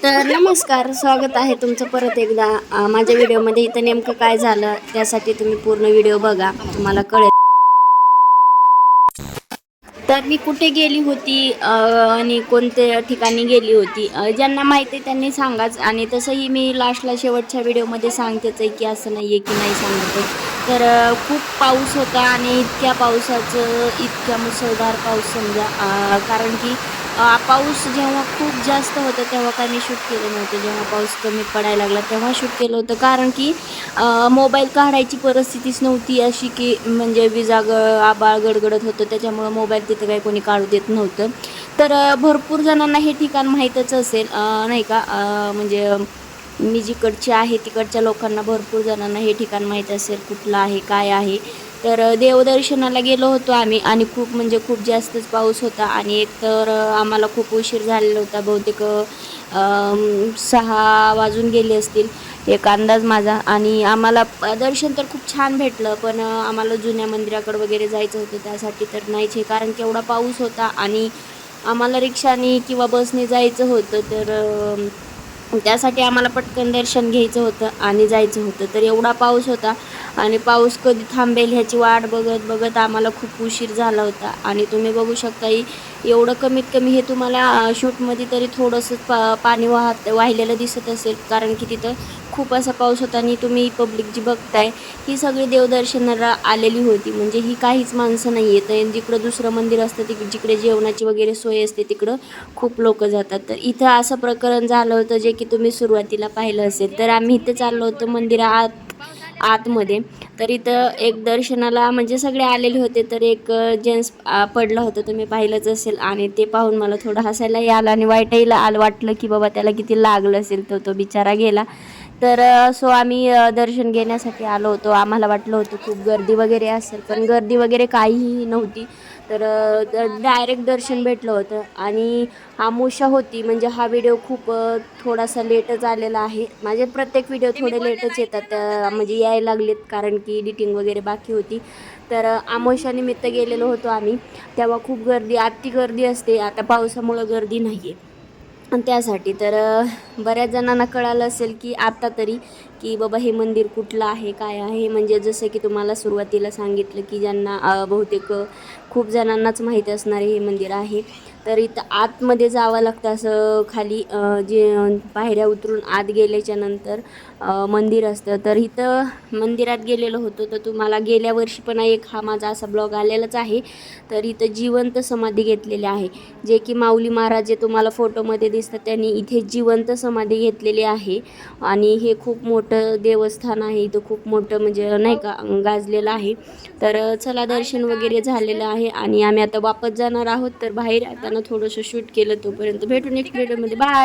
तर नमस्कार, स्वागत आहे तुमचं परत एकदा माझ्या व्हिडिओमध्ये. इथं नेमकं काय झालं त्यासाठी तुम्ही पूर्ण व्हिडिओ बघा, तुम्हाला कळेल. तर मी कुठे गेली होती आणि कोणत्या ठिकाणी गेली होती, ज्यांना माहिती आहे त्यांनी सांगाच. आणि तसंही मी लास्टला शेवटच्या व्हिडिओमध्ये सांगतेच आहे की असं नाही आहे की नाही सांगत आहे. तर खूप पाऊस होता आणि इतक्या पावसाचं इतक्या मुसळधार पाऊस समजा, कारण की पाऊस जेव्हा खूप जास्त होतं तेव्हा काय मी शूट केलं नव्हतं. जेव्हा पाऊस कमी पडायला लागला तेव्हा शूट केलं होतं, कारण की मोबाईल काढायची परिस्थितीच नव्हती अशी, की म्हणजे आबाळ गडगडत होतं त्याच्यामुळं मोबाईल तिथं काही कोणी काढू देत नव्हतं. तर भरपूर जणांना हे ठिकाण माहीतच असेल, नाही का, म्हणजे मी जिकडची आहे तिकडच्या लोकांना भरपूर जणांना हे ठिकाण माहीत असेल कुठलं आहे काय आहे. तर देवदर्शनाला गेलो होतो आम्ही आणि खूप म्हणजे खूप जास्तच पाऊस होता. आणि एक तर आम्हाला खूप उशीर झालेला होता, बहुतेक 6 वाजून गेले असतील एक अंदाज माझा. आणि आम्हाला दर्शन तर खूप छान भेटलं, पण आम्हाला जुन्या मंदिराकडे वगैरे जायचं होतं त्यासाठी तर नाहीच आहे, कारण की एवढा पाऊस होता आणि आम्हाला रिक्षाने किंवा बसने जायचं होतं. तर त्यासाठी आम्हाला पटकन दर्शन घ्यायचं होतं आणि जायचं होतं. तर एवढा पाऊस होता आणि पाऊस कधी थांबेल ह्याची वाट बघत बघत आम्हाला खूप उशीर झाला होता. आणि तुम्ही बघू शकता एवढं कमीत कमी हे तुम्हाला शूटमध्ये तरी थोडंसं पाणी वाहिलेलं दिसत असेल, कारण की तिथं खूप असा पाऊस होता. आणि तुम्ही पब्लिक जी बघताय ही सगळी देवदर्शनाला आलेली होती, म्हणजे ही काहीच माणसं नाही आहेत. आणि जिकडं दुसरं मंदिर असतं जिकडे जेवणाची वगैरे सोय असते तिकडं खूप लोक जातात. तर इथं असं प्रकरण झालं होतं जे की तुम्ही सुरुवातीला पाहिलं असेल. तर आम्ही इथे चाललो होतो आतमध्ये. तर इथं एक दर्शनाला म्हणजे सगळे आलेले होते, तर एक जेंट्स पडलं होतं, तुम्ही पाहिलंच असेल. आणि ते पाहून मला थोडं हसायलाही आलं आणि वाईटही वाटलं की बाबा त्याला किती लागलं असेल, तो बिचारा गेला. तर सो आम्ही दर्शन घेण्यासाठी आलो होतो. आम्हाला वाटलं होतं खूप गर्दी वगैरे असेल, पण गर्दी वगैरे काहीही नव्हती. तर डायरेक्ट दर्शन भेटलं होतं. आणि अमावस्या होती, म्हणजे हा व्हिडिओ खूप थोडासा लेटच आलेला आहे. माझे प्रत्येक व्हिडिओ थोडे लेटच येतात, म्हणजे यायला लागलेत, कारण की एडिटिंग वगैरे बाकी होती. तर अमावस्यानिमित्त गेलेलो होतो आम्ही. तेव्हा खूप गर्दी, अति गर्दी असते. आता पावसामुळं गर्दी नाही आहे. आणि त्यासाठी तर बऱ्याच जणांना कळालं असेल की आता तरी, की बाबा हे मंदिर कुठलं आहे काय आहे. म्हणजे जसं की तुम्हाला सुरुवातीला सांगितलं की ज्यांना बहुतेक खूप जणांनाच माहीत असणारे हे मंदिर आहे. तर इथं आतमध्ये जावं लागतं, असं खाली जे पायऱ्या उतरून आत गेल्याच्या नंतर मंदिर असतं. तर इथं मंदिरात गेलेलो होतो, तर तुम्हाला गेल्या वर्षी पण एक हा माझा असा ब्लॉग आलेलाच आहे. तर इथं जिवंत समाधी घेतलेली आहे, जे की माऊली महाराज जे तुम्हाला फोटोमध्ये दिसतात त्यांनी इथे जिवंत समाधी घेतलेली आहे. आणि हे खूप मोठं देवस्थान आहे, इथं खूप मोठं म्हणजे नाही का गाजलेलं आहे. तर चला दर्शन वगैरे झालेलं आहे आणि आम्ही आता वापस जाणार आहोत. तर बाहेर येताना थोडंसं शूट केलं, तोपर्यंत भेटू नेक्स्ट व्हिडिओमध्ये. बाय.